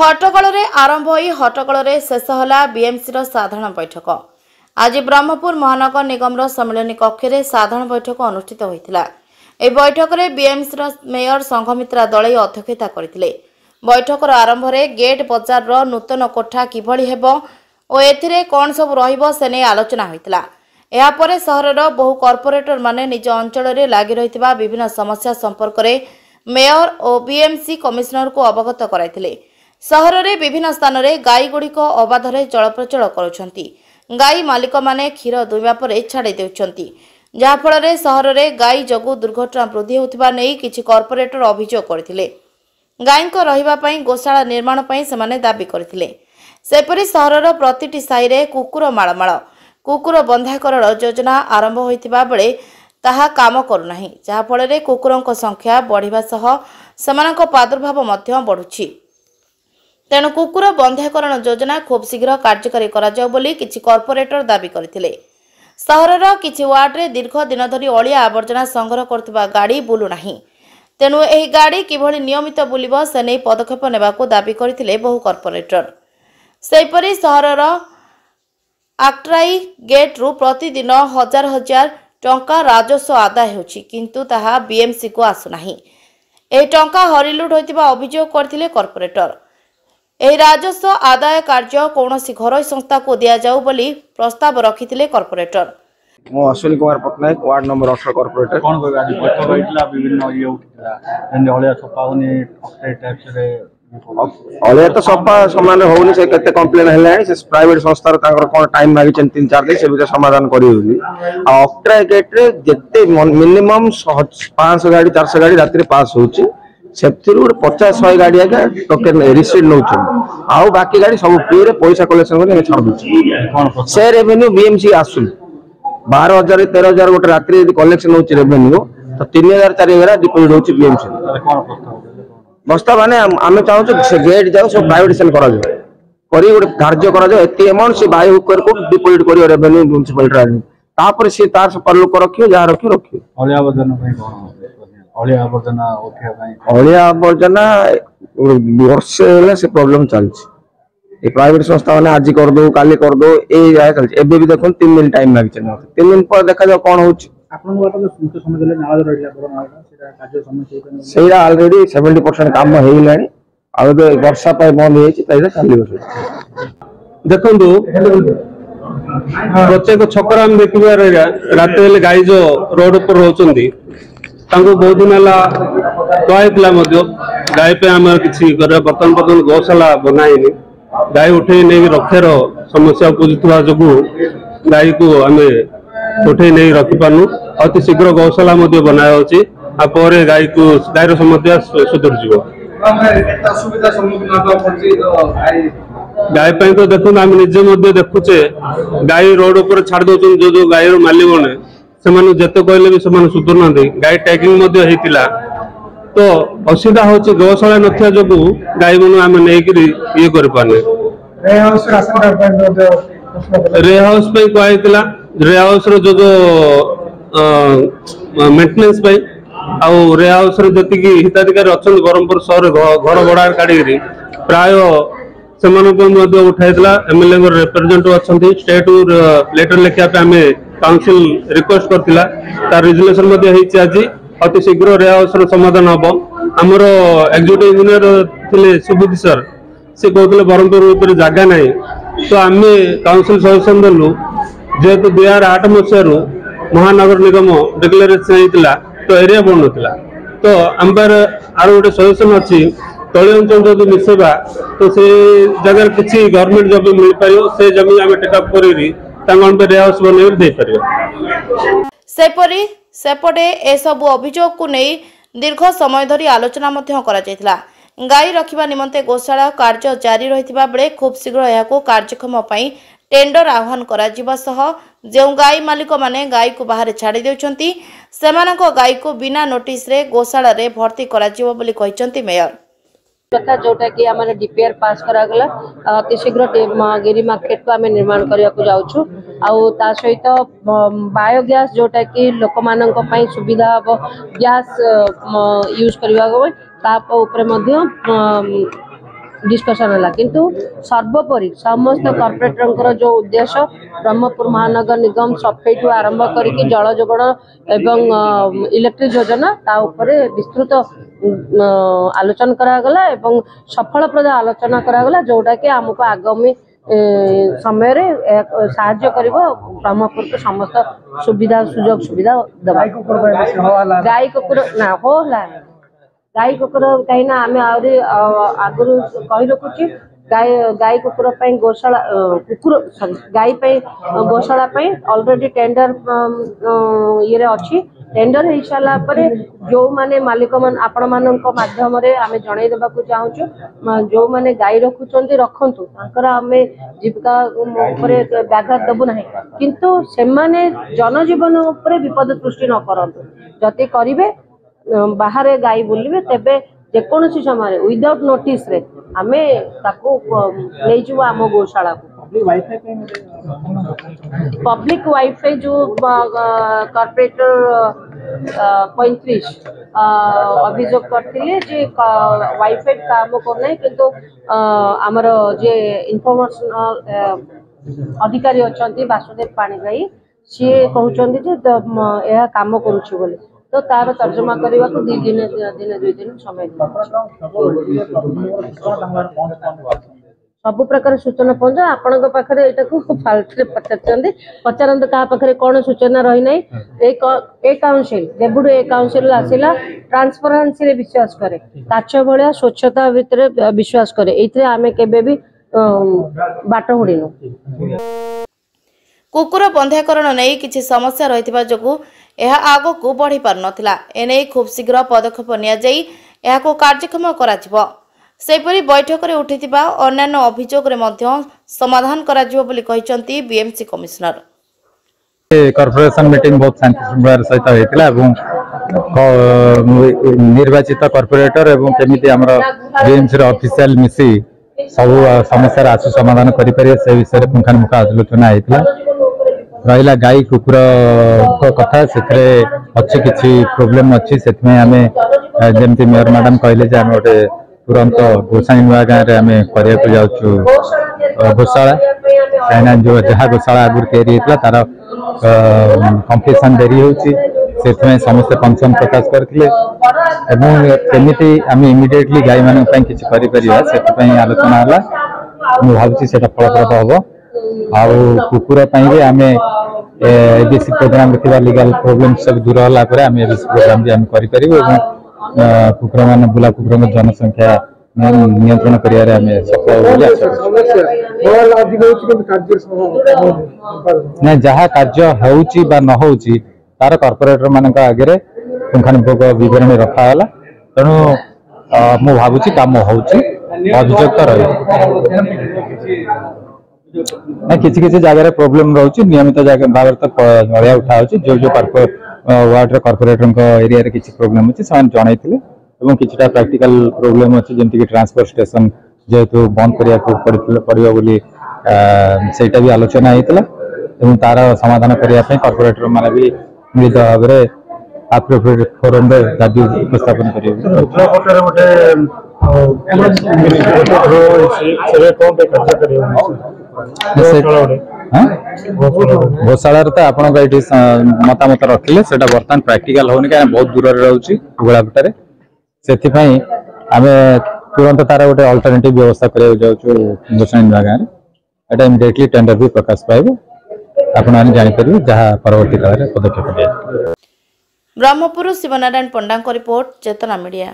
हट्टगोल आरंभ हो हट्टगोल शेष होला बीएमसी साधारण बैठक। आज ब्रह्मपुर महानगर निगम सम्मेलन कक्ष में साधारण बैठक अनुष्ठित होता। यह बैठक में बीएमसी मेयर संघमित्रा दलई अध्यक्षता करते। बैठक आरंभ में गेट बजार नूतन कोठा किभली हेबो और एथिरे कौन सब रहिबो से नहीं आलोचना होता। यापर सहर बहु कॉर्पोरेटर माने निज अंचल में लगी रही विभिन्न समस्या संपर्क में मेयर और बीएमसी कमिशनर को अवगत कराइथिले। सहर में विभिन्न स्थान में गाई गुड़िक अबाधरे चलप्रचल करुछंती। गाई मालिक माने क्षीर दुईबा परे छाड़ी देउछंती, जहाँफल सहर में गाई जगु दुर्घटना वृद्धि होथिबा नै किछि कॉर्पोरेटर अभियोग करथिले। गाईको रहिबा पई गोशाला निर्माण पई सेमाने दाबी करथिले। सेपरि सहरर प्रतिटी साई रे कुकुर माळमाळ कुकुर बंधाकरण योजना आरंभ होइतिबा बेले ताहा काम करूनाही, जहाँफल कुकुरଙ୍କ संख्या बढ़िबा सह सेमानଙ୍କ प्रादुर्भाव मध्य बढ़ुछि। तेणु कुकुर बंधाकरण योजना खूब शीघ्र कार्यकारी करा जाउ बोली किछि कॉर्पोरेटर दाबी करथिले। सहरर किछि वार्ड रे दीर्घ दिन धरी अलिया आवर्जना संग्रह करथिबा गाड़ी बुलु नाही। तेणु एही गाड़ी किभली नियमित बुलिबो से नै पदक्षेप नेबाको दाबी करथिले बहु कॉर्पोरेटर। सेपरि सहरर आक्ट्राई गेट रु प्रतिदिन हजार हजार टंका राजस्व आदाय होछि, किंतु ताहा बीएमसी को आसु नाही। एही टंका हरिलुट होइतिबा अभियोग करथिले कॉर्पोरेटर। एही राजस्व आदाय कार्य कौनसी घरोई संस्था को दिया जाऊ बोली प्रस्ताव रखिथिले कॉर्पोरेटर। मो Ashwini Kumar Patnaik ward number 18 corporator. कोन कोइ आज बैठक होइतला विभिन्न ये उठितला एंड हलिया सफाउनी ऑक्साइड टाइप्स रे हलिया तो सफा समान होउनी से केते कंप्लेन हेलानी से प्राइवेट संस्था रो ताकर कोन टाइम मागी 3-4 दिन से भी समाधान करी होली। आ ऑक्ट्रा गेट रे जत्ते मिनिमम 500 गाड़ी 400 गाड़ी रात रे पास होची, सेप्तिरु 50-100 गाड़ी आगे टोकन रिसीट नउछन। आउ बाकी गाड़ी सब फ्री रे पैसा कलेक्शन करे छाड़ दूची। से रेवेन्यू बीएमसी आसुन 12,000 13,000 गोटे रात्रि यदि कलेक्शन होची रेवेन्यू तो 3,000-4,000 डिपोजिट होची बीएमसी। बस्ता माने आमे चाहू से गेट जाऊ सब प्राइवेट सेल करा जाय करी गोटे कार्य करा जाय एती अमाउंट से बाय होकर को डिपोजिट करियो रेवेन्यू म्युनिसिपलिटी रा तापर से तार पर लोक रखियो जा रखियो अलिया आवर्जना भाई कोन अलिया आवर्जना उठिया भाई अलिया आवर्जना वर्ष हेले से प्रॉब्लम चलछि। ए प्राइवेट संस्था माने आज कर दो काली कर दो ए जाय चलछि। एबे भी देखन 3 दिन टाइम लाग छै, 3 दिन पर देखा जाय कोन होछि। आपन बात में सुनते समय देले नाळ रहिला बड़ नाळ सेटा कार्य समय सेटा ऑलरेडी 70% काम हेइलानी। आ वर्षा पाई बंद हेछि ताइरा चाली बस देखंदु प्रत्येक छकरा हम देखिबा रात हेले गाई जो रोड पर रहउचंदी तांको बहुत दिन हला कहैतला मध्य गाई पे हमर किछि करे बर्तन गौशाला बनाइनी। गाई उठे नै रखेर समस्या उपजितवा जगु गाई को हमें उठे नहीं रखी पानु। अति शीघ्र गौशाला मध्य बनाया होची आ परे गाई को गाईर समस्या सुधर जीवो। गाई पई तो देखो हम निजे मध्य देखुचे गाई रोड ऊपर छाड़ दउछन जो गाईर मालिक ने से माने जते कहले भी से माने सुधर ना दे। गाई टैगिंग मध्य हेतिला तो असुविधा होची गौशाला नथिया जगु गाई मन हम नै करी ये कर पाने। रे हाउस पे कहैतिला रे हाउस रो जो मेंटेनेंस पे आउ रे हाउस रे जति की हिताधिकारी अछन बरमपुर शहर घर भड़ा काढी प्राय सेमानको मध्ये उठाइतला। एमएलए को रिप्रेजेंटेटिव अछंती स्टेट लेटर लेखिया पे हमें काउंसिल रिक्वेस्ट करतिला तार रेजोल्यूशन मध्ये हेछि। आज अति शीघ्र रे हाउस रो समाधान हबो। हमरो एग्जीक्यूटिव इंजीनियर थिले सुबुद्धि सर से कहतले बरमपुर ऊपर जागा नाही तो आमे काउंसिल सजेशन देलु जेहेतु 2008 मसीह महानगर निगम डिक्लेरेशन होता तो एरिया बन ना तो आमर आर गोटे सजेसन अच्छी तली अंचल जो मिसेबा तो से जगह किसी गवर्नमेंट जब मिल पार से जमी आम टेकअप कर हाउस बन सेपटे एसबु अभियोग को नहीं दीर्घ समय धरी आलोचना करा गाई रखिबा निमंते गोशाला कार्य जारी रहितिबा बेले खूब शीघ्र यहाको कार्यक्रम पई टेंडर आह्वान करा जिबा सह जे गाई मालिक माने गाई को बाहर छाड़ी देउछंती सेमानक गाई को बिना नोटिस रे गोशाला रे भर्ती करा जिवो बोली कहिसंती मेयर। कथा जोटा कि आम डीपीआर पास करागला अति शीघ्र गिरी मार्केट को आम निर्माण करने को जाऊँ आउ ता सहित बायोगैस जोटा कि लोक मानक पई सुविधा हम गैस यूज करने डिस्कसन है किंतु सर्वोपरि समस्त कॉर्पोरेटर जो उद्देश्य ब्रह्मपुर महानगर निगम सफाई ठू आरंभ करके जल जोगाण एवं इलेक्ट्रिक योजना ता उपरे विस्तृत आलोचना करागला एवं सफलप्रद आलोचना करागला जोटा कि आमको आगामी समय साहाय्य करिबो ब्रह्मपुर को समस्त सुविधा सुजोग सुविधा दबा गाय कुकुर ना होला गाय कुकुर कहीं ना आम आगु कही रखुची गाय कुकुर गौशाला कुकुर सॉरी गाय गौशाला ऑलरेडी टेंडर ये अच्छी टेंडर हो सारा जो माने मालिक मान आपण मानक माध्यम आम जन देवाक चाहूँ जो माने गाय रखुंट रखु आम जीविका व्याघात देबू ना किंतु से माने जनजीवन उपर विपद सृष्टि न करंतु जति करिवे बाहर गाय बुलिबे तेबे जेकोसी समय विदाउट नोटिस रे आमे ताको ले जीव आम गौशाला को पब्लिक वाईफाई जो कॉर्पोरेटर 35 अभियोग करते वाईफाई काम करना किंतु आमर जे इनफॉर्मेशन अधिकारी अच्छा वासुदेव पाणिग्राही सी कहते यह काम करुच्छी बोले तो तार तर्जमा करने को 2 दिन समय सब प्रकार सूचना पहुंचा आपण पाखे यहाँ फाल्टे पचारत क्या पाखे कौन सूचना रही ना ए काउंसिल जेबुड ए काउंसिल आसला ट्रांसपेरेंसी रे विश्वास करे काच भाया स्वच्छता भितर विश्वास करे ये आम केबे भी बाट हुड़ीनु कुकुर बंध्याकरण नहीं किसी समस्या रही जो यह आग को बढ़ी पार नाला एने खूब शीघ्र पदक्षेप निको कार्यक्षम करा सेपरी बैठक में उठिथिबा अन्यान्य अभियोग समाधान करा बीएमसी कमिश्नर कॉर्पोरेशन मीटिंग बहुत शांति सहित होता निर्वाचित कॉर्पोरेटर एवं केमिति हमर बीएमसी ऑफिशियल मिसी सब समस्या आशु समाधान करें से विषय पुंखानुपुंख आलोचना होता रहा गाई कुकुर कथा से अच्छी किसी प्रोब्लेम अच्छी से आम जमी मेयर मैडम कहले आम गोटे तुरंत गोसाई नुआ गाँव में आम करने जाऊँ गोशाला कहीं जो जहाँ गोशाला आगुरी तैयारी होता तार कम्प्लीसन डेरी होती समस्ते कंसर्न प्रकाश करते केमी आम इमिडिएटली गाई मान किसी कर आलोचना है मुझे भावी से फलप्रद हम आउ कुकुर भी आम एबीसी प्रोग्राम लीगल प्रोब्लेम सब दूर होगापर आम एबीसी प्रोग्राम भी आम कर कुकुर मान बुला कुकुर जनसंख्या नियंत्रण करें सफल ना जहाँ कार्य हो न हो तार कॉर्पोरेटर मान आगे पुंखानुपुंख विवरणी रखाला तेणु मु भावुची काम होभियोग तो रही किसी जगह प्रोब्लेम रोचे नियमित भाव तो अलिया उठा जो वार्ड कॉर्पोरेटर एरिया रे किसी प्रोब्लेम अच्छी से जनई किसी प्रैक्टिकल प्रोब्लेम अच्छी जमीक ट्रांसपोर्ट स्टेशन जेहेतु बंद करने पड़ो बोली सेटा भी आलोचना होता तार समाधान करने कॉर्पोरेटर माने भी मिलित भाव में एप्रोप्रिएट फोरम दाबी उपस्थापन गौशाला तो आप मतामत रखिले से बर्तमान प्रैक्टिकल होनी कहीं बहुत दूर रोचे गोलापटारे से आम तुरंत तार गोटे अल्टरनेटिव व्यवस्था करा जाऊँ गोसाई नुआ गाँव में इमिडिएटली टेंडर भी प्रकाश पाइब आपने जापर जहाँ परवर्ती काल में पदक्षेप लिया। ब्रह्मपुर शिवनारायण पंडा रिपोर्ट चेतना मीडिया।